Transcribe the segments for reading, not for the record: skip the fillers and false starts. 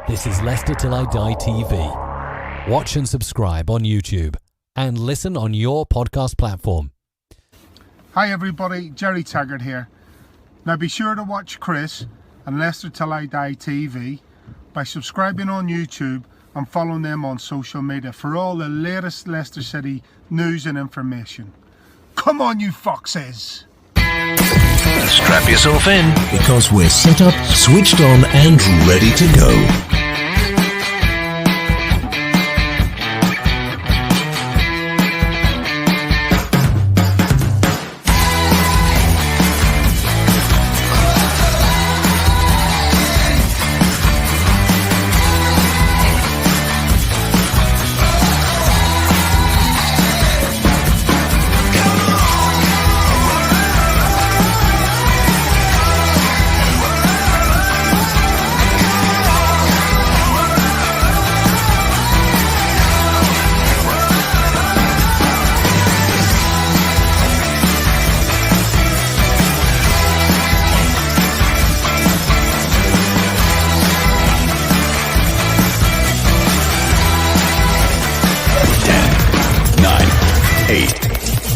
This is Leicester Till I Die TV. Watch and subscribe on YouTube and listen on your podcast platform. Hi everybody, Jerry Taggart here. Now be sure to watch Chris and Leicester Till I Die TV by subscribing on YouTube and following them on social media for all the latest Leicester City news and information. Come on you foxes! Strap yourself in, because we're set up, switched on and ready to go.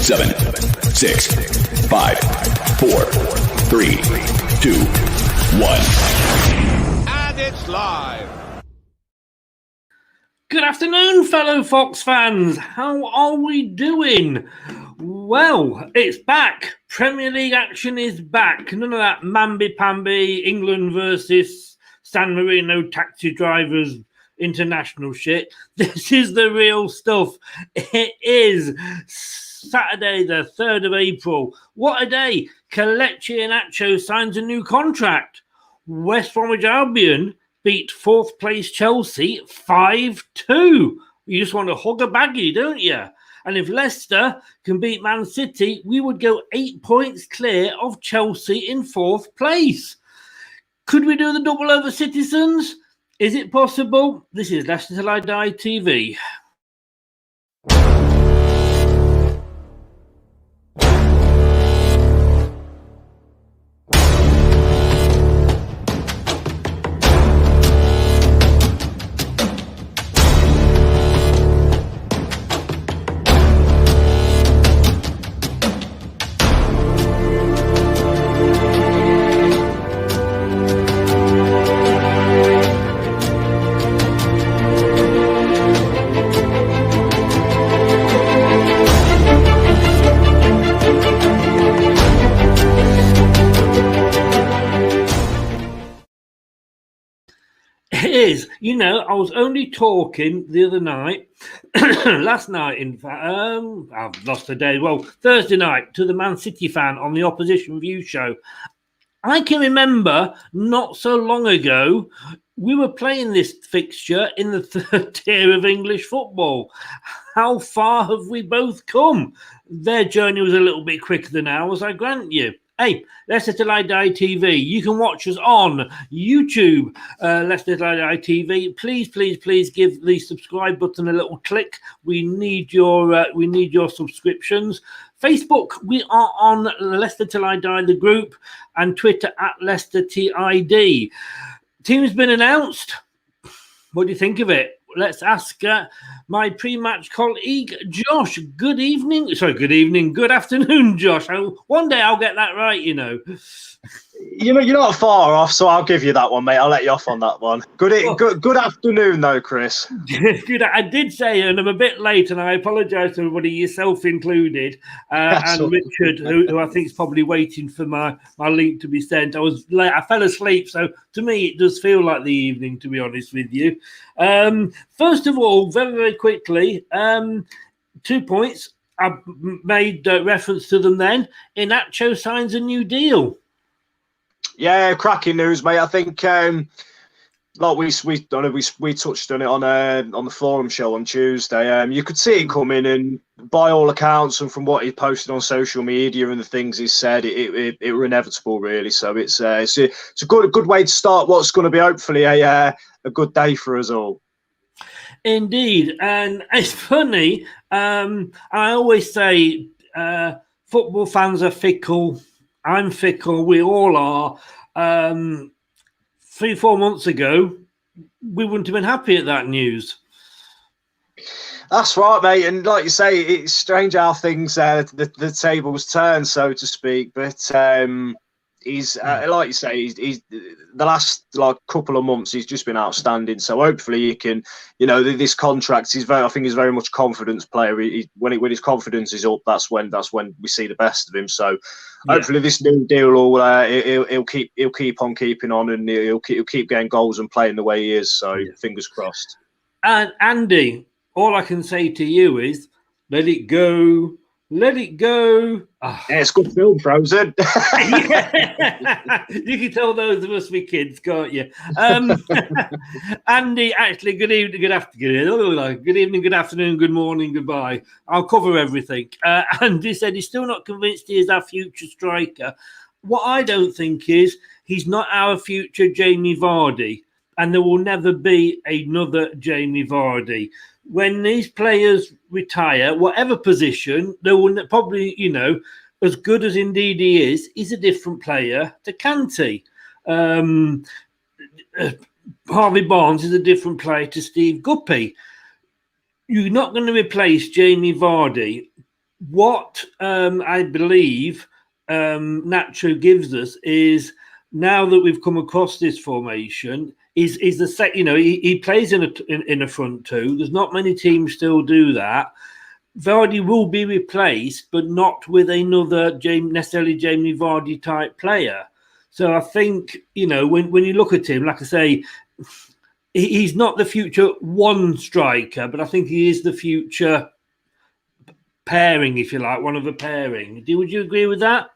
Seven, 6, 5, 4, 3, 2, 1. And it's live. Good afternoon, fellow Fox fans. How are we doing? Well, it's back. Premier League action is back. None of that mamby-pamby England versus San Marino taxi drivers international shit. This is the real stuff. It is Saturday, the 3rd of April. What a day. Kelechi Iheanacho signs a new contract. West Bromwich Albion beat 4th place Chelsea 5-2. You just want to hug a baggie, don't you? And if Leicester can beat Man City, we would go 8 points clear of Chelsea in 4th place. Could we do the double over Citizens? Is it possible? This is Leicester Till I Die TV. It is. You know, I was only talking the other night, last night, in fact, I've lost the day. Well, Thursday night to the Man City fan on the Opposition View show. I can remember not so long ago, we were playing this fixture in the 3rd tier of English football. How far have we both come? Their journey was a little bit quicker than ours, I grant you. Hey, Leicester Till I Die TV. You can watch us on YouTube, Leicester Till I Die TV. Please give the subscribe button a little click. We need your subscriptions. Facebook, we are on Leicester Till I Die, the group, and Twitter at Leicester TID. Team's been announced. What do you think of it? Let's ask my pre-match colleague, Josh. Good evening. Good afternoon, Josh. One day I'll get that right, you know. You're not far off, so I'll give you that one, mate. I'll let you off on that one. Good afternoon, though, Chris. Good. I did say, and I'm a bit late, and I apologise to everybody, yourself included, and Richard, who I think is probably waiting for my link to be sent. I was late. I fell asleep, so to me it does feel like the evening, to be honest with you. First of all, very, very quickly, 2 points. I made reference to them then. Iheanacho signs a new deal. Yeah, cracking news, mate. I think like we touched on it on the forum show on Tuesday. You could see it coming, and by all accounts, and from what he posted on social media and the things he said, it were inevitable, really. So it's a good way to start what's going to be hopefully a good day for us all. Indeed, and it's funny. I always say football fans are fickle. I'm fickle. We all are. 3-4 months ago, we wouldn't have been happy at that news. That's right, mate. And like you say, it's strange how things the tables turn, so to speak. But he's like you say, he's the last couple of months he's just been outstanding. So hopefully he can, this contract. I think he's very much a confidence player. When his confidence is up, that's when we see the best of him. So hopefully this new deal will he'll keep on keeping on, and he'll keep getting goals and playing the way he is. So fingers crossed. And Andy, all I can say to you is, let it go. Let it go. Yeah, it's good film, Frozen. You can tell those of us with kids, can't you? Andy, actually, good evening, good afternoon. Good evening, good afternoon, good morning, goodbye. I'll cover everything. Andy said he's still not convinced he is our future striker. What I don't think is he's not our future Jamie Vardy, and there will never be another Jamie Vardy. When these players retire, whatever position, they will probably, as good as indeed he is, he's a different player to Kanté. Harvey Barnes is a different player to Steve Guppy. You're not going to replace Jamie Vardy. What I believe Nacho gives us is, now that we've come across this formation, is the set. He plays in a front two. There's not many teams still do that. Vardy will be replaced, but not with another necessarily Jamie Vardy type player. So I think when you look at him, like I say, he's not the future one striker, but I think he is the future pairing, if you like, one of a pairing. Would you agree with that?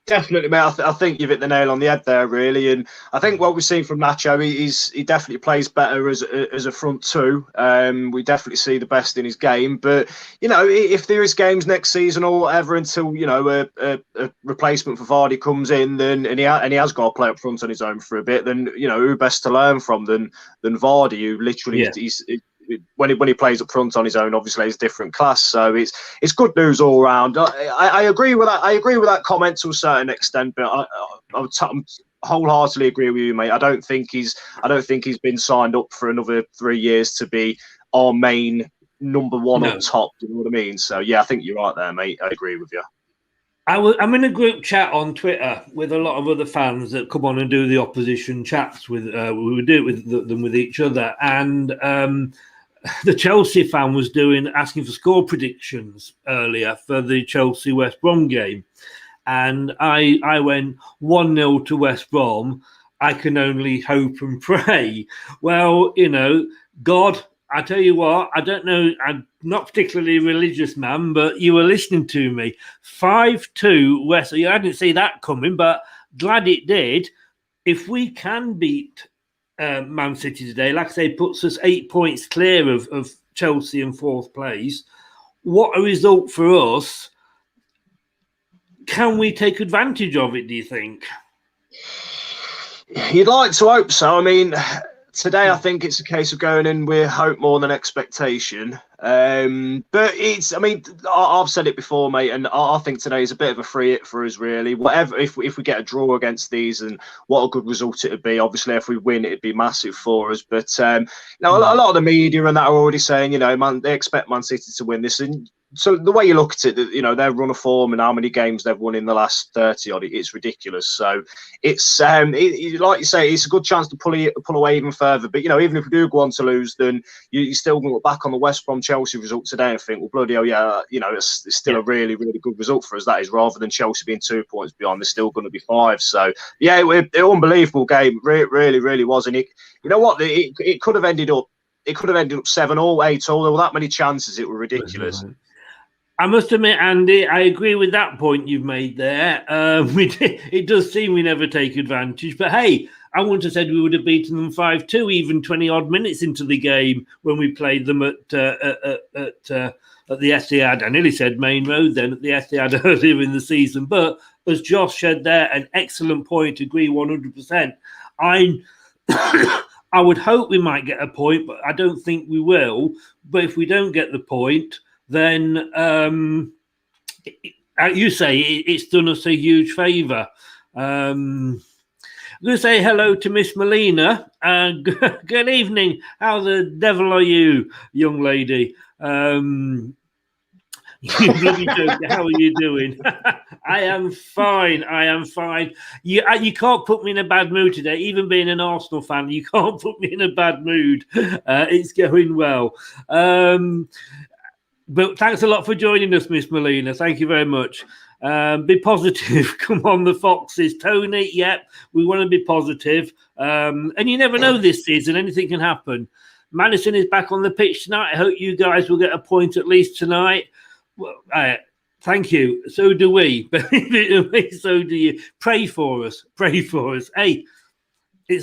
Definitely, mate. I think you've hit the nail on the head there, really. And I think what we've seen from Nacho, he definitely plays better as a front two. We definitely see the best in his game. But if there is games next season or whatever, until a replacement for Vardy comes in, then and he has got to play up front on his own for a bit, then who best to learn from than Vardy, who literally when he plays up front on his own, obviously it's a different class. So it's good news all round. I agree with that. I agree with that comment to a certain extent, but I wholeheartedly agree with you, mate. I don't think he's been signed up for another 3 years to be our main number one up top. You know what I mean? So yeah, I think you're right there, mate. I agree with you. I'm in a group chat on Twitter with a lot of other fans that come on and do the opposition chats with. We would do it with them with each other, and the Chelsea fan was asking for score predictions earlier for the Chelsea West Brom game, and I went 1-0 to West Brom. I can only hope and pray. Well, God, I tell you what, I don't know, I'm not particularly a religious man, but you were listening to me. 5-2 West. I didn't see that coming, but glad it did. If we can beat Man City today, like I say, puts us 8 points clear of Chelsea in fourth place. What a result for us. Can we take advantage of it, do you think? You'd like to hope so. I mean, today I think it's a case of going in with hope more than expectation. But I've said it before, mate, and I think today is a bit of a free hit for us, really. Whatever, if we get a draw against these, and what a good result it would be. Obviously, if we win, it'd be massive for us. But a lot of the media and that are already saying, they expect Man City to win this, and so the way you look at it, their run of form and how many games they've won in the last 30 odd, it's ridiculous. So it's like you say, it's a good chance to pull away even further. But even if we do go on to lose, then you still going to look back on the West Brom Chelsea result today and think, well, bloody hell, yeah, it's still a really, really good result for us. That is, rather than Chelsea being 2 points behind, they're still going to be 5. So yeah, it unbelievable game, really, really was. And it could have ended up. It could have ended up 7 or 8 all. There were that many chances. It were ridiculous. I must admit, Andy, I agree with that point you've made there. It does seem we never take advantage. But hey, I wouldn't have said we would have beaten them 5-2 even 20-odd minutes into the game when we played them at the Etihad. I nearly said Main Road then, at the Etihad earlier in the season. But as Josh said there, an excellent point, agree 100%. I would hope we might get a point, but I don't think we will. But if we don't get the point, then you say it's done us a huge favour. I'm going to say hello to Miss Melina. Good evening. How the devil are you, young lady? You bloody joke. How are you doing? I am fine. I am fine. You can't put me in a bad mood today. Even being an Arsenal fan, you can't put me in a bad mood. It's going well. But thanks a lot for joining us, Miss Molina. Thank you very much. Be positive. Come on, the Foxes. Tony, yep, we want to be positive. And you never know this season. Anything can happen. Madison is back on the pitch tonight. I hope you guys will get a point at least tonight. Well, thank you. So do we. So do you. Pray for us. Pray for us. Hey, hey,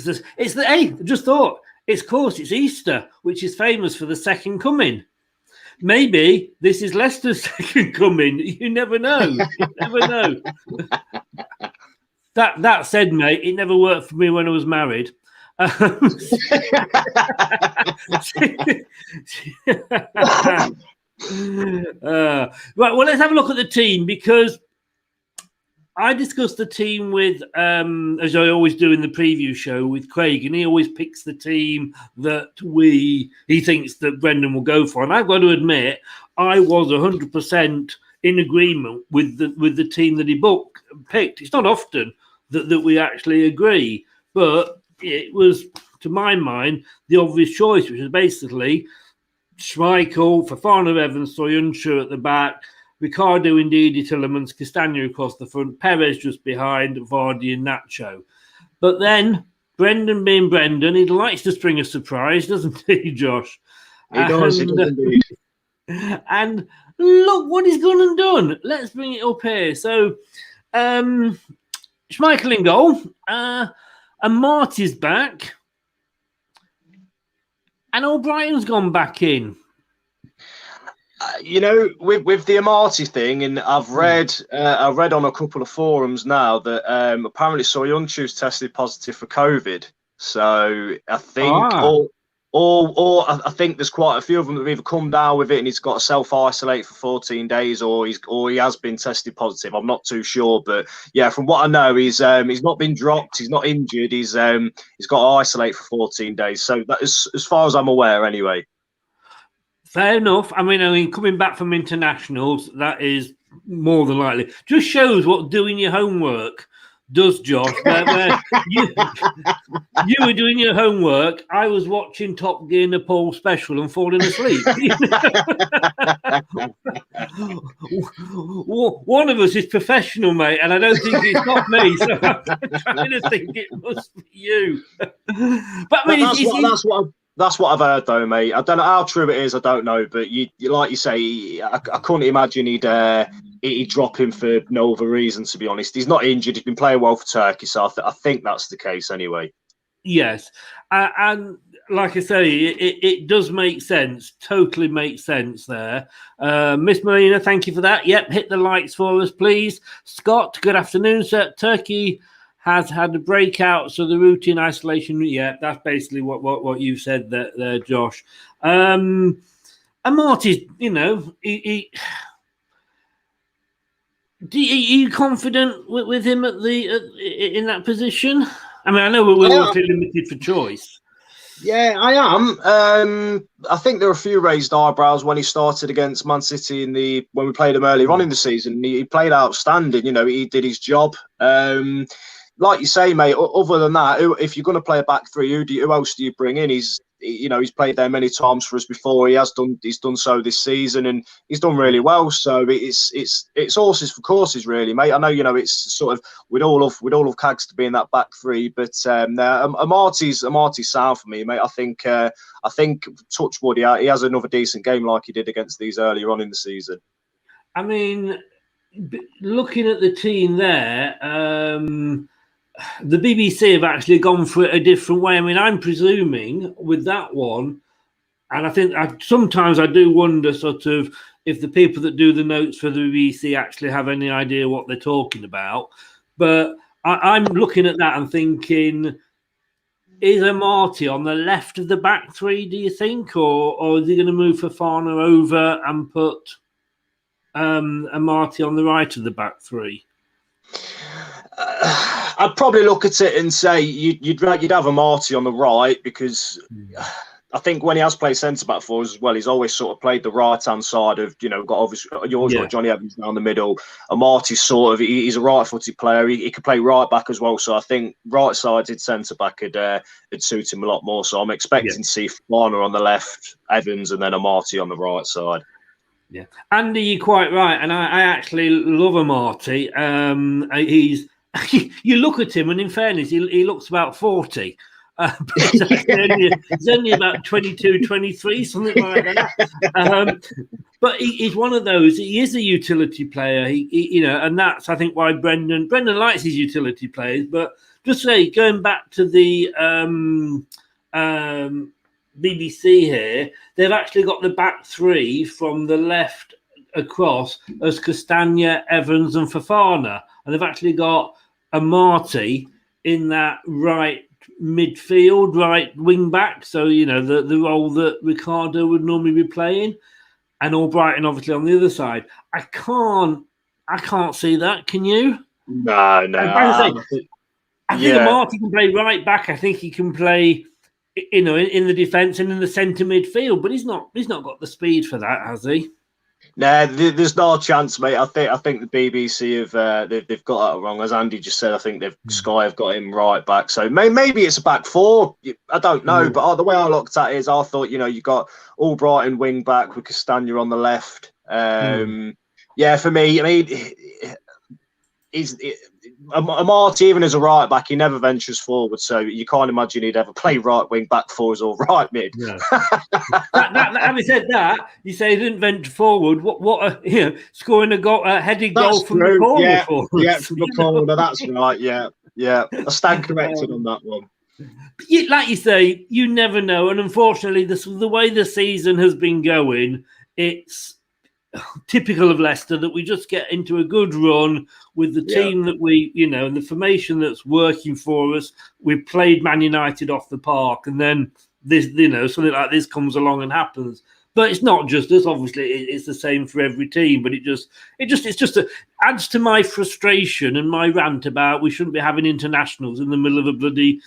just thought. It's Easter, which is famous for the second coming. Maybe this is Leicester's second coming. You never know. You never know. That said, mate, it never worked for me when I was married. Right, well, let's have a look at the team, because I discussed the team with, as I always do in the preview show, with Craig, and he always picks the team that he thinks that Brendan will go for. And I've got to admit, I was 100% in agreement with the team that he picked. It's not often that we actually agree, but it was, to my mind, the obvious choice, which is basically Schmeichel, Fofana, Evans, Soyuncu at the back, Ricardo, Ndidi, Tielemans, Castagna across the front, Perez just behind, Vardy and Nacho. But then, Brendan being Brendan, he likes to spring a surprise, doesn't he, Josh? He does indeed. And look what he's gone and done. Let's bring it up here. So, Schmeichel in goal, and Marty's back, and O'Brien's gone back in. With the Amati thing, and I've read on a couple of forums now that apparently Soyuncu's tested positive for COVID. So I think, or I think there's quite a few of them that have either come down with it and he's got to self-isolate for 14 days, or he has been tested positive. I'm not too sure, but yeah, from what I know, he's not been dropped, he's not injured, he's got to isolate for 14 days. So that is, as far as I'm aware, anyway. Fair enough. I mean, coming back from internationals, that is more than likely. Just shows what doing your homework does, Josh. Where you were doing your homework, I was watching Top Gear Nepal special and falling asleep. One of us is professional, mate, and I don't think it's not me. So I'm trying to think it must be you. But I mean, that's what I've heard, though, mate. I don't know how true it is. I don't know, but you like you say, I couldn't imagine he'd drop him for no other reason. To be honest, he's not injured. He's been playing well for Turkey, so I think that's the case anyway. Yes, and like I say, it does make sense. Totally makes sense there. Miss Marina, thank you for that. Yep, hit the likes for us, please. Scott, good afternoon, sir. Turkey has had a breakout, so the routine isolation. Yeah, that's basically what you said there, Josh. And Marty, are you confident with him in that position? I mean, I know we're awfully limited for choice. Yeah, I am. I think there were a few raised eyebrows when he started against Man City when we played him earlier on in the season. He played outstanding. He did his job. Like you say, mate, other than that, if you're going to play a back three, who else do you bring in? He's played there many times for us before. He's done so this season, and he's done really well. So it's horses for courses, really, mate. I know, it's sort of we'd all love Cags to be in that back three, but Amarty's sound for me, mate. I think touch wood, he has another decent game like he did against these earlier on in the season. I mean, looking at the team there, the BBC have actually gone for it a different way. I mean, I'm presuming with that one, and I think sometimes I do wonder sort of if the people that do the notes for the BBC actually have any idea what they're talking about. But I'm looking at that and thinking, is Amarty on the left of the back three, do you think? Or is he going to move Fofana over and put Amarty on the right of the back three? I'd probably look at it and say you'd have a Marty on the right, because I think when he has played centre back for us as well, he's always sort of played the right hand side of, got obviously yours got Johnny Evans down the middle, and Marty's sort of, he's a right footed player. He could play right back as well, so I think right sided centre back would suit him a lot more. So I'm expecting to see Fofana on the left, Evans, and then a Marty on the right side. Yeah, Andy, you're quite right, and I actually love a Marty. He's you look at him, and in fairness, he looks about 40. But he's only about 22, 23, something like that. But he's one of those. He is a utility player. He and that's, I think, why Brendan likes his utility players. But just say, going back to the BBC here, they've actually got the back three from the left across as Castagna, Evans, and Fofana, and they've actually got a Marty in that right midfield, right wing back, so the role that Ricardo would normally be playing, and Albrighton obviously on the other side. I can't see that. Can you? No. I think Marty can play right back. I think he can play, in the defence and in the centre midfield, but he's not got the speed for that, has he? Nah, there's no chance, mate. I think the BBC have they've got that wrong. As Andy just said, I think Sky have got him right back. So maybe it's a back four. I don't know, but the way I looked at it is, I thought you got Albrighton wing back with Castagna on the left. Yeah, for me, I mean, a Marty, even as a right back, he never ventures forward, so you can't imagine he'd ever play right wing back for us or right mid. Yeah. Having said that, you say he didn't venture forward. What scoring a goal, a headed goal from the corner for us. Yeah, from the corner. That's right. Yeah. I stand corrected on that one. Like you say, you never know, and unfortunately, the way the season has been going, it's typical of Leicester that we just get into a good run with the team that we, and the formation that's working for us. We've played Man United off the park, and then this, something like this comes along and happens. But it's not just us. Obviously, it's the same for every team. But it adds to my frustration and my rant about we shouldn't be having internationals in the middle of a bloody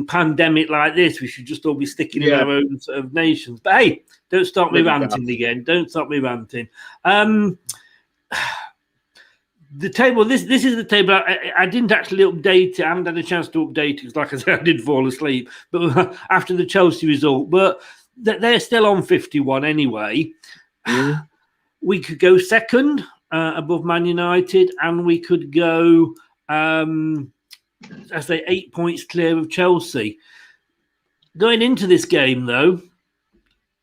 pandemic like this. We should just all be sticking in our own sort of nations. But hey, don't start me ranting again. Don't stop me ranting. The table. This is the table. I didn't actually update it. I haven't had a chance to update it because, like I said, I did fall asleep. But after the Chelsea result, but they're still on 51 anyway. We could go second above Man United, and we could go. I say 8 points clear of Chelsea. Going into this game, though,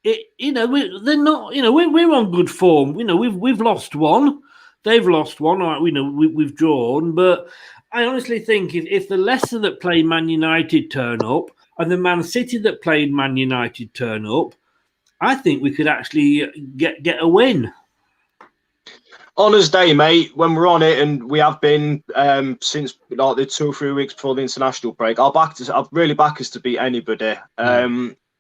they're not. We're on good form. We've lost one. They've lost one. All right, we've drawn. But I honestly think if the Leicester that play Man United turn up and the Man City that played Man United turn up, I think we could actually get a win. Honours day, mate. When we're on it, and we have been since like the 2 or 3 weeks before the international break, I'll really back us to beat anybody.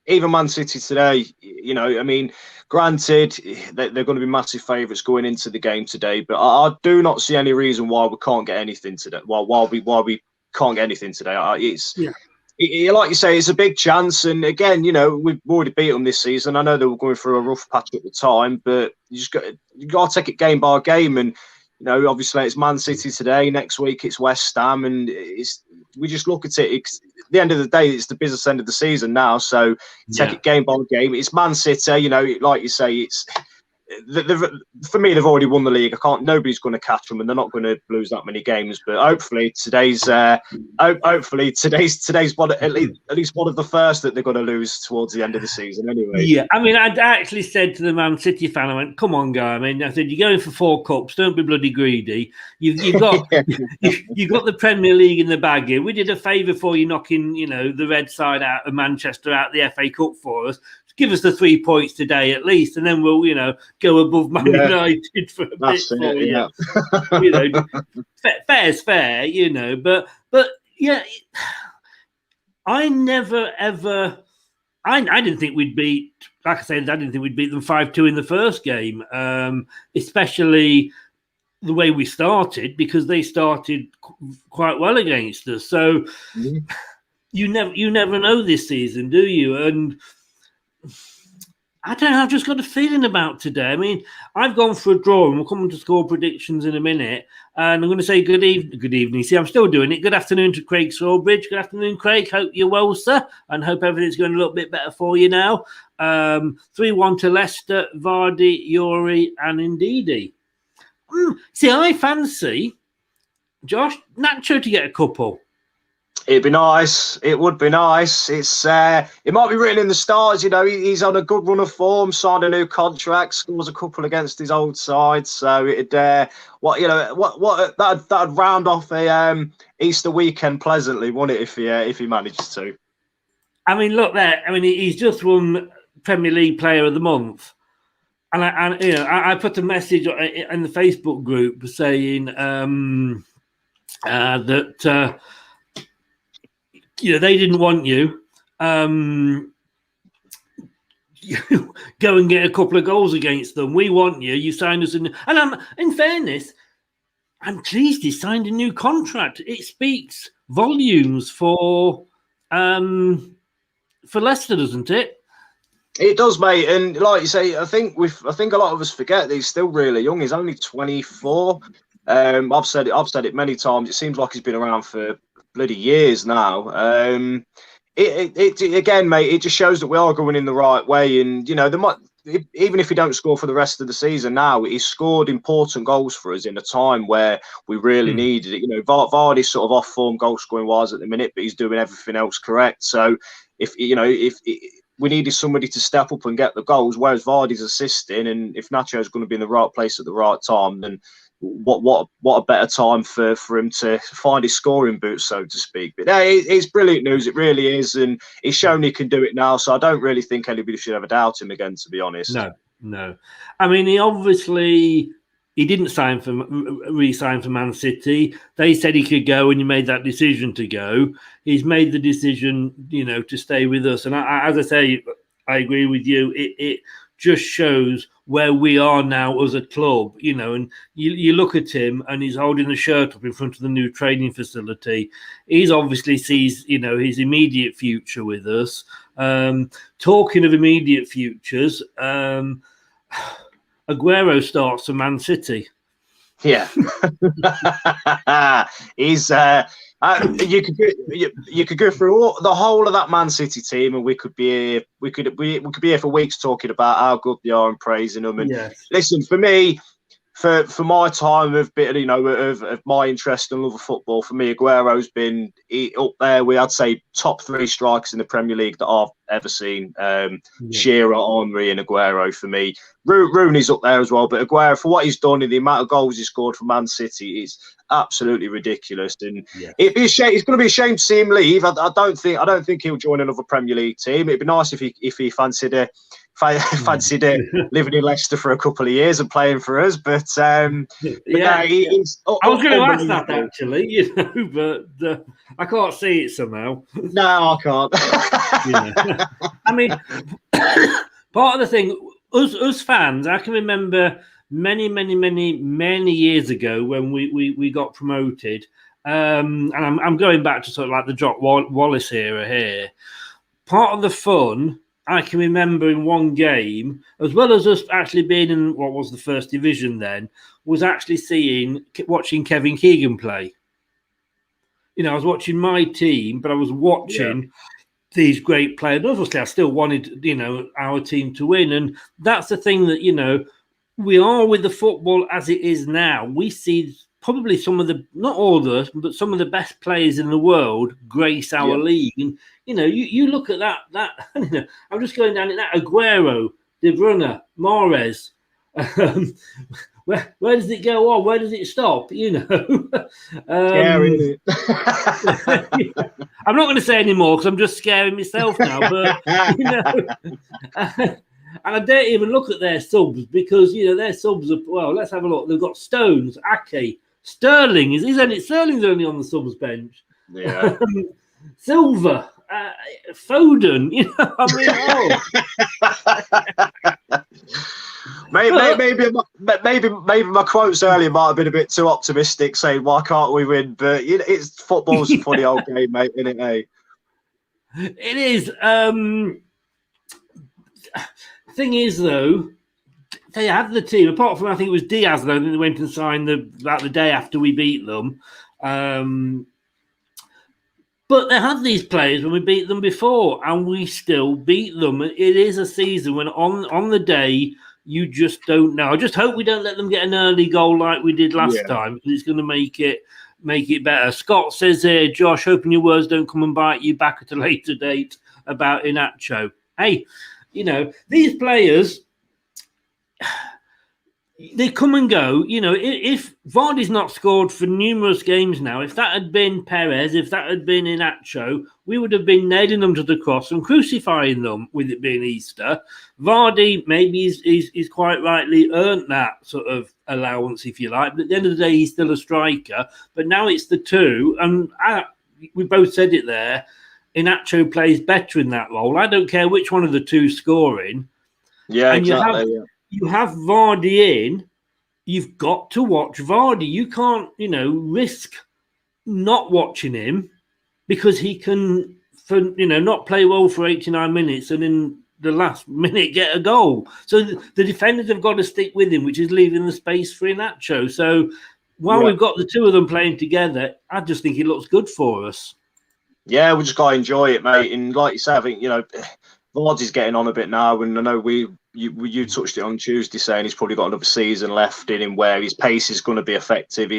Even Man City today, I mean, granted, they're going to be massive favourites going into the game today, but I do not see any reason why we can't get anything today. Why we can't get anything today? Like you say, it's a big chance. And again, we've already beat them this season. I know they were going through a rough patch at the time, but you got to take it game by game. And obviously it's Man City today. Next week it's West Ham, and we just look at it. At the end of the day, it's the business end of the season now. So take it game by game. It's Man City. Like you say, it's. For me, they've already won the league. Nobody's going to catch them, and they're not going to lose that many games. But hopefully today's one, at least one of the first that they're going to lose towards the end of the season. Anyway. Yeah, I mean, I actually said to the Man City fan, I went, "Come on, guy." I mean, I said, "You're going for 4 cups. Don't be bloody greedy. You've got you've got the Premier League in the bag here. We did a favour for you knocking, the red side out of Manchester out the FA Cup for us. Give us the 3 points today at least, and then we'll, go above Man United for a bit for you. Fair's fair, But yeah, I never ever. I didn't think we'd beat. Like I said, I didn't think we'd beat them 5-2 in the first game, especially the way we started, because they started quite well against us. So you never know this season, do you? And I don't know, I've just got a feeling about today. I mean, I've gone for a draw, and we'll come to score predictions in a minute. And I'm going to say good evening. See, I'm still doing it. Good afternoon to Craig Sawbridge. Good afternoon, Craig. Hope you're well, sir, and hope everything's going a little bit better for you now. 3-1 to Leicester, Vardy, Yuri, and Ndidi. See, I fancy Josh Nacho to get a couple. It'd be nice. It would be nice. It's it might be written in the stars. You know, he's on a good run of form. Signed a new contract. Scores a couple against his old side. So it'd that'd round off a Easter weekend pleasantly, wouldn't it? If he manages to. I mean, look there. I mean, he's just won Premier League Player of the Month, and I put a message in the Facebook group saying that. They didn't want you. Go and get a couple of goals against them. We want you. You signed us in fairness, I'm pleased he signed a new contract. It speaks volumes for Leicester, doesn't it? It does, mate. And like you say, I think a lot of us forget that he's still really young. He's only 24. I've said it many times. It seems like he's been around for bloody years now. It again, mate, it just shows that we are going in the right way. And even if he don't score for the rest of the season now, he's scored important goals for us in a time where we really needed it. Vardy's sort of off form goal scoring wise at the minute, but he's doing everything else correct. So if we needed somebody to step up and get the goals, whereas Vardy's assisting, and if Nacho's going to be in the right place at the right time, then what a better time for him to find his scoring boots, so to speak. But it's brilliant news, it really is, and he's shown he can do it now, so I don't really think anybody should ever doubt him again, to be honest. No. I mean, he didn't re-sign for Man City. They said he could go, and he made that decision to go. He's made the decision, to stay with us. And as I say, I agree with you. It just shows where we are now as a club, and you look at him and he's holding the shirt up in front of the new training facility. He's obviously sees, his immediate future with us. Talking of immediate futures, Aguero starts for Man City. Yeah. He's you could go through the whole of that Man City team, and we could be here for weeks talking about how good they are and praising them. And listen, for me, for my time of of my interest and love of football, for me, Aguero's been up there. I'd say top 3 strikers in the Premier League that I've ever seen. Shearer, Henry, and Aguero for me. Rooney's up there as well, but Aguero, for what he's done and the amount of goals he scored for Man City, is absolutely ridiculous. And it'd be a shame. It's going to be a shame to see him leave. I don't think he'll join another Premier League team. It'd be nice if he fancied living in Leicester for a couple of years and playing for us. But I was going to ask that actually, but I can't see it somehow. No, I can't. I mean, part of the thing, us fans, I can remember many years ago when we got promoted, and I'm going back to sort of like the Jock Wallace era here. Part of the fun I can remember in one game, as well as us actually being in what was the first division then, was actually watching Kevin Keegan play. I was watching my team, but I was watching these great players. Obviously, I still wanted, our team to win. And that's the thing that, we are with the football as it is now. We see probably some of the, not all of us, but some of the best players in the world grace our league. And, you look at that I'm just going down in that Aguero, De Bruyne, Mahrez. Where does it go on? Where does it stop? Really. I'm not going to say any more because I'm just scaring myself now. But and I don't even look at their subs because their subs are let's have a look. They've got Stones, Ake, Sterling. Sterling's only on the subs bench. Yeah. Silva, Foden. Maybe my quotes earlier might have been a bit too optimistic, saying why can't we win? But it's football's a funny old game, mate, isn't it? Eh? It is. Thing is, though, they had the team. Apart from, I think it was Diaz, though, that they went and signed about the day after we beat them. But they had these players when we beat them before, and we still beat them. It is a season when on the day you just don't know. I just hope we don't let them get an early goal like we did last time, because it's going to make it better. Scott says here, Josh, hoping your words don't come and bite you back at a later date about Inacho. Hey, these players, they come and go. If Vardy's not scored for numerous games now, if that had been Perez, if that had been Inacho, we would have been nailing them to the cross and crucifying them, with it being Easter. Vardy maybe he's quite rightly earned that sort of allowance, if you like, but at the end of the day, he's still a striker. But now it's the two, and we both said it there, Inacho plays better in that role. I don't care which one of the two scoring. Yeah, and exactly. You have Vardy in, you've got to watch Vardy. You can't, risk not watching him, because he can, not play well for 89 minutes and in the last minute get a goal. So the defenders have got to stick with him, which is leaving the space for Inacho. So while we've got the two of them playing together, I just think it looks good for us. Yeah, we just got to enjoy it, mate. And like you said, I think, Vardy's getting on a bit now, and I know you touched it on Tuesday, saying he's probably got another season left in him where his pace is going to be effective.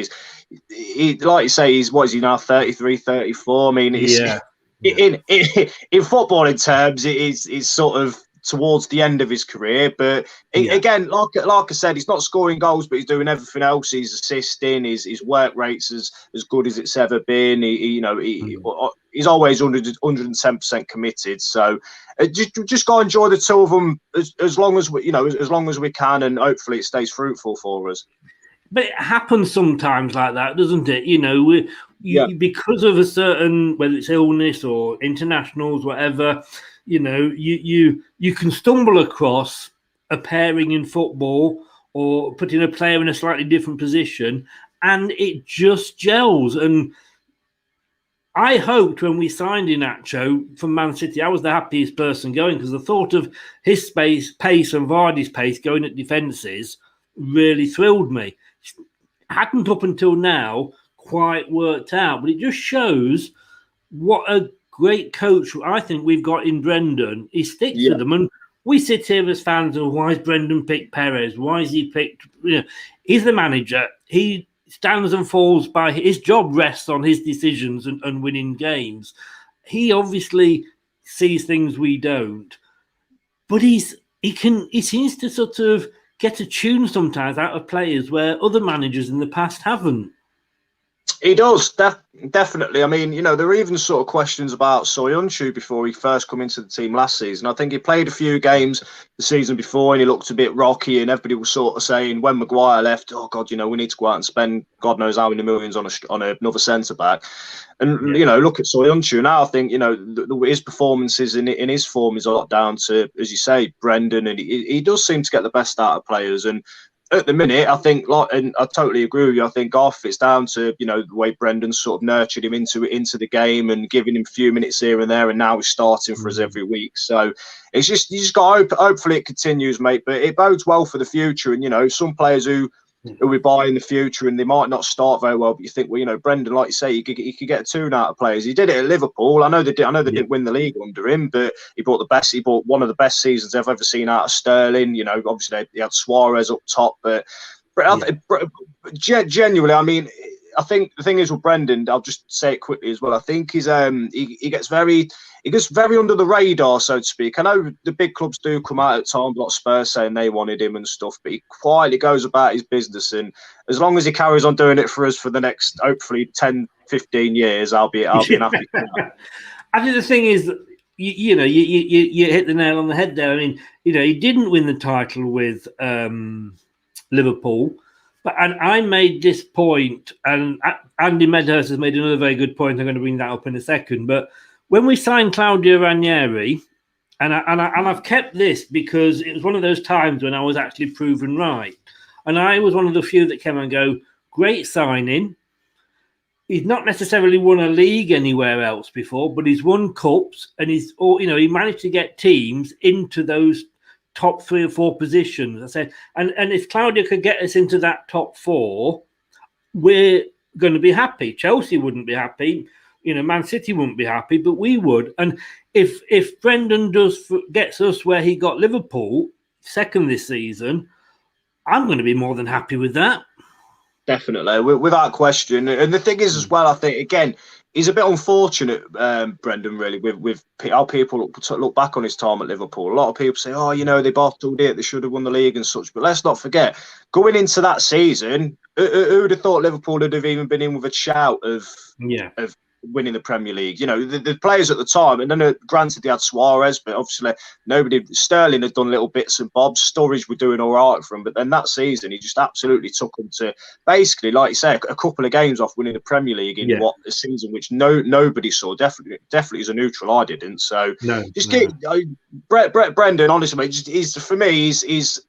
He like you say, what is he now, 33, 34? I mean, in footballing terms, it's sort of towards the end of his career. But again, like I said, he's not scoring goals, but he's doing everything else. He's assisting. His work rate's as good as it's ever been. He's always 110% committed. So just go enjoy the two of them as long as we can, and hopefully it stays fruitful for us. But it happens sometimes like that, doesn't it? Because of a certain, whether it's illness or internationals, whatever, you can stumble across a pairing in football or putting a player in a slightly different position, and it just gels. And I hoped when we signed Inacho from Man City, I was the happiest person going, because the thought of his pace and Vardy's pace going at defences really thrilled me. Hadn't up until now quite worked out, but it just shows what a great coach I think we've got in Brendan. He sticks with them, and we sit here as fans of, why has Brendan picked Perez? Why has he picked? He's the manager. He stands and falls by his job, rests on his decisions and winning games. He obviously sees things we don't, but he seems to sort of get a tune sometimes out of players where other managers in the past haven't. He does, definitely. I mean, there were even sort of questions about Soyuncu before he first come into the team last season. I think he played a few games the season before and he looked a bit rocky, and everybody was sort of saying when Maguire left, oh God, we need to go out and spend God knows how many millions on another centre back. And look at Soyuncu now. I think his performances in his form is a lot down to, as you say, Brendan, and he does seem to get the best out of players. And at the minute, I think, and I totally agree with you, I think off it's down to the way Brendan sort of nurtured him into the game and giving him a few minutes here and there, and now he's starting for us every week. So it's just, you just got to hopefully it continues, mate. But it bodes well for the future. And some players who we buy in the future and they might not start very well, but you think, Brendan, like you say, he could get a tune out of players. He did it at Liverpool. I know they didn't win the league under him, but he brought one of the best seasons I've ever seen out of Sterling. Obviously he had Suarez up top, but genuinely, I mean, I think the thing is with Brendan, I'll just say it quickly as well. I think he's he gets very under the radar, so to speak. I know the big clubs do come out at times, like Spurs saying they wanted him and stuff, but he quietly goes about his business. And as long as he carries on doing it for us for the next, hopefully, 10, 15 years, I'll be happy. I think the thing is, you hit the nail on the head there. I mean, he didn't win the title with Liverpool. And I made this point, and Andy Medhurst has made another very good point. I'm going to bring that up in a second. But when we signed Claudio Ranieri, And I've kept this because it was one of those times when I was actually proven right. And I was one of the few that came and go, great signing. He's not necessarily won a league anywhere else before, but he's won cups, and he managed to get teams into those top 3 or 4 positions. I said, and if Claudio could get us into that top 4, we're going to be happy. Chelsea wouldn't be happy. Man City wouldn't be happy, but we would. And if Brendan gets us where he got Liverpool second this season, I'm going to be more than happy with that. Definitely, without question. And the thing is, as well, I think again, he's a bit unfortunate, Brendan. Really, with how people look back on his time at Liverpool. A lot of people say, "Oh, they bottled it. They should have won the league and such." But let's not forget, going into that season, who'd have thought Liverpool would have even been in with a shout of winning the Premier League? The players at the time, and then granted they had Suarez, but obviously Sterling had done little bits and bobs. Sturridge were doing all right for him, but then that season he just absolutely took them to basically, like you say, a couple of games off winning the Premier League in what a season which nobody saw. Definitely as a neutral, I didn't. So Brendan, honestly, mate, for me, he's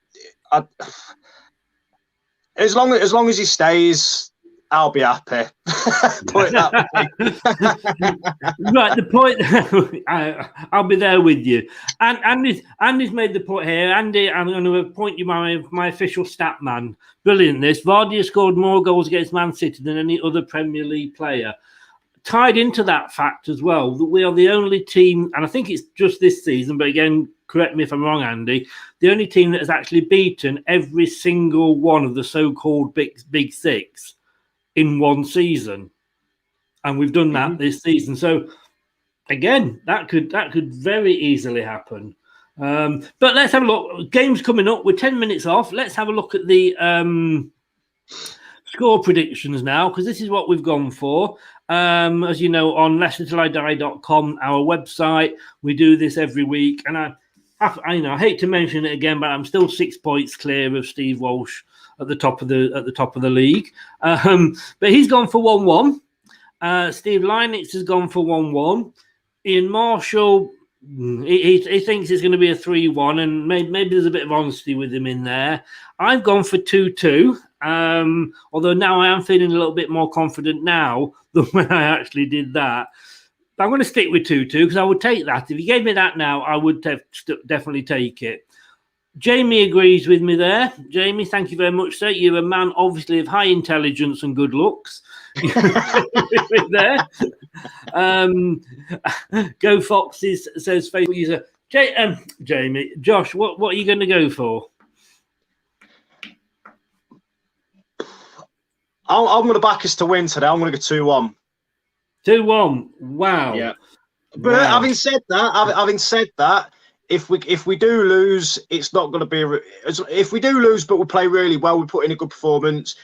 as long as he stays, I'll be happy. Put it that way. Right, the point. I'll be there with you. And Andy's made the point here. Andy, I'm going to appoint you my official stat man. Brilliant. This Vardy has scored more goals against Man City than any other Premier League player. Tied into that fact as well, that we are the only team, and I think it's just this season, but again, correct me if I'm wrong, Andy, the only team that has actually beaten every single one of the so-called big 6 in one season, and we've done that this season. So again, that could very easily happen. But let's have a look. Games coming up. We're 10 minutes off. Let's have a look at the score predictions now, because this is what we've gone for. As you know, on lcfc.com, our website, we do this every week, and I hate to mention it again, but I'm still 6 points clear of Steve Walsh at the top of the league. But he's gone for 1-1. Steve Leinitz has gone for 1-1. Ian Marshall, he thinks it's going to be a 3-1, and maybe there's a bit of honesty with him in there. I've gone for 2-2. Although now I am feeling a little bit more confident now than when I actually did that. But I'm going to stick with 2-2 because I would take that. If you gave me that now, I would definitely take it. Jamie agrees with me there. Jamie, thank you very much, sir. You're a man, obviously, of high intelligence and good looks. There. Go Foxes says Facebook user. Jamie, Josh, what are you going to go for? I'm going to back us to win today. I'm going to go 2-1. 2-1. Wow. Yeah. But having said that, if we do lose, it's not going to be. If we do lose, but we play really well, we put in a good performance,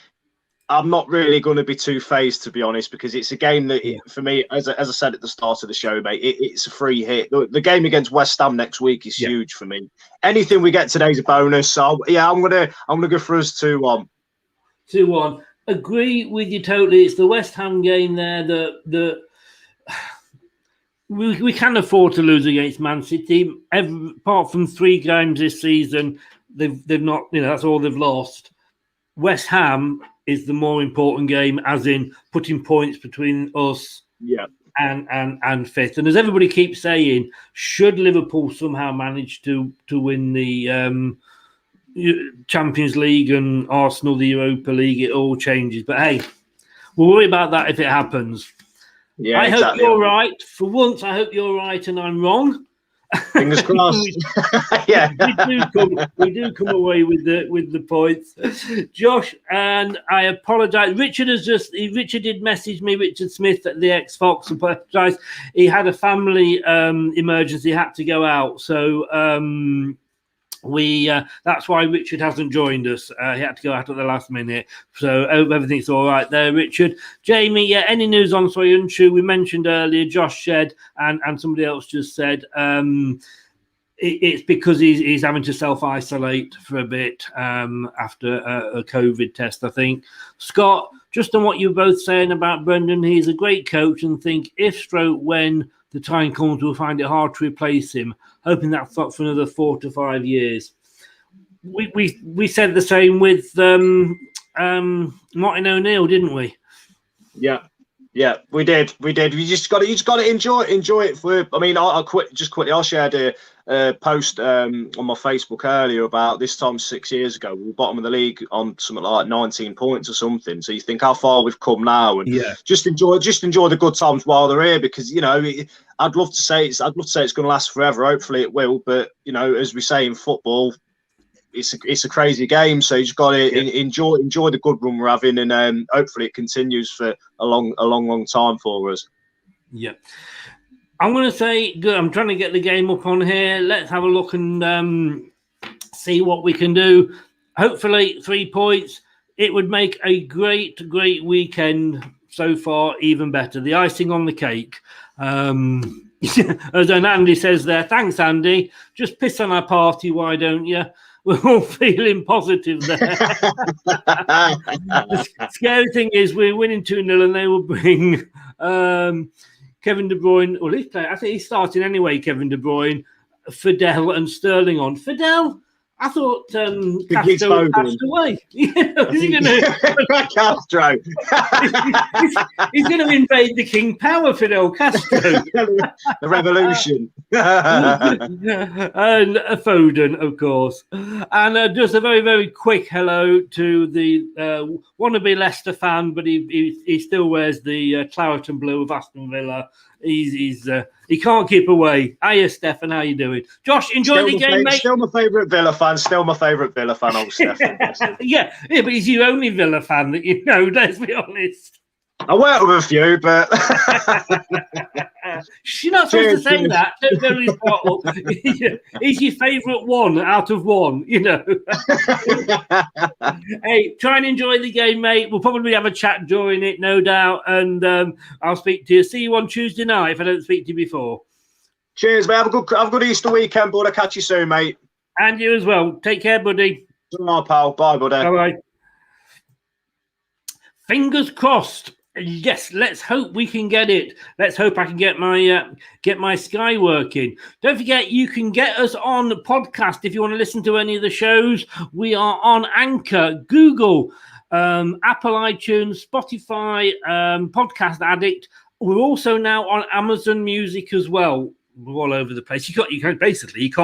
I'm not really going to be too phased, to be honest, because it's a game that, for me, as I said at the start of the show, mate, it's a free hit. The game against West Ham next week is huge for me. Anything we get today is a bonus. So I'm gonna go for us 2-1. 2-1. Agree with you totally. It's the West Ham game there that we can afford to lose against Man City. Apart from 3 games this season, they've not. That's all they've lost. West Ham is the more important game, as in putting points between us and fifth. And as everybody keeps saying, should Liverpool somehow manage to win the Champions League and Arsenal the Europa League, it all changes. But hey, we'll worry about that if it happens. I hope you're right. For once, I hope you're right and I'm wrong. Fingers crossed. we do come away with the points, Josh. And I apologise. Richard did message me. Richard Smith at the X Fox. Apologise. He had a family emergency, had to go out. So that's why Richard hasn't joined us. He had to go out at the last minute. So I hope everything's all right there, Richard. Jamie, any news on Soyuncu? We mentioned earlier, Josh said, and somebody else just said, it's because he's having to self-isolate for a bit after a COVID test, I think. Scott, just on what you're both saying about Brendan, he's a great coach, and think if stroke when the time comes, we'll find it hard to replace him. Hoping that's not for another 4 to 5 years. We said the same with Martin O'Neill, didn't we? Yeah, we did. You just got to enjoy it. I'll shared a post on my Facebook earlier about this time 6 years ago. We were bottom of the league on something like 19 points or something. So you think how far we've come now, and just enjoy the good times while they're here, because I'd love to say it's going to last forever. Hopefully it will, but as we say in football, it's a crazy game, so you just got to enjoy the good run we're having, and hopefully it continues for a long time for us. Yeah, I'm going to say good. I'm trying to get the game up on here. Let's have a look and see what we can do. Hopefully 3 points. It would make a great weekend so far, even better. The icing on the cake. As Andy says there, thanks, Andy. Just piss on our party, why don't you? We're all feeling positive there. The scary thing is we're winning 2-0 and they will bring Kevin De Bruyne. Well, I think he's starting anyway, Kevin De Bruyne, Fidel and Sterling on. Fidel? I thought Castro passed away. Is he going to Castro? he's going to invade the King Power, Fidel Castro. The revolution. And Foden, of course. And just a very, very quick hello to the wannabe Leicester fan, but he still wears the claret and blue of Aston Villa. He can't keep away. Hiya, Stefan. How you doing? Josh, enjoy the game, mate. Still my favourite Villa fan. Old Stefan. yeah, but he's your only Villa fan that you know, let's be honest. I work with a few, but you're not supposed to say that. Don't go his bottle. He's your favourite one out of one, Hey, try and enjoy the game, mate. We'll probably have a chat during it, no doubt. And I'll speak to you. See you on Tuesday night if I don't speak to you before. Cheers, mate. Have a good Easter weekend, bud. I'll catch you soon, mate. And you as well. Take care, buddy. Bye, pal. Bye, buddy. Bye-bye. Fingers crossed. Yes, let's hope we can get it. Let's hope I can get my Sky working. Don't forget, you can get us on the podcast if you want to listen to any of the shows. We are on Anchor, Google, Apple iTunes, Spotify, Podcast Addict. We're also now on Amazon Music as well. We're all over the place. You can't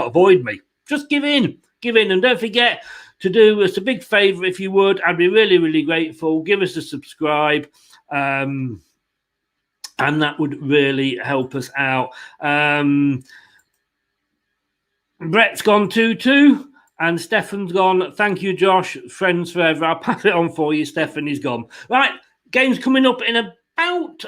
avoid me. Just give in, and don't forget to do us a big favour if you would. I'd be really, really grateful. Give us a subscribe. And that would really help us out. Brett's gone 2-2 and Stefan's gone. Thank you, Josh. Friends forever. I'll pass it on for you. Stefan is gone. Right, game's coming up in about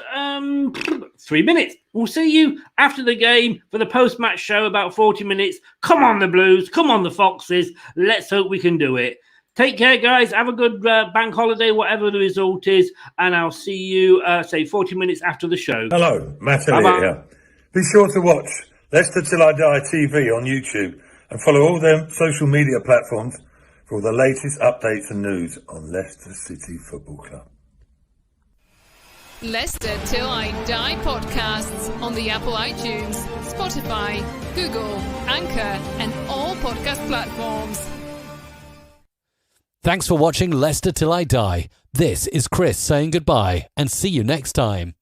3 minutes. We'll see you after the game for the post-match show, about 40 minutes. Come on, the Blues. Come on, the Foxes. Let's hope we can do it. Take care, guys. Have a good bank holiday, whatever the result is. And I'll see you, 40 minutes after the show. Hello, Matt Elliott here. Be sure to watch Leicester Till I Die TV on YouTube and follow all their social media platforms for all the latest updates and news on Leicester City Football Club. Leicester Till I Die podcasts on the Apple iTunes, Spotify, Google, Anchor, and all podcast platforms. Thanks for watching Leicester Till I Die. This is Chris saying goodbye and see you next time.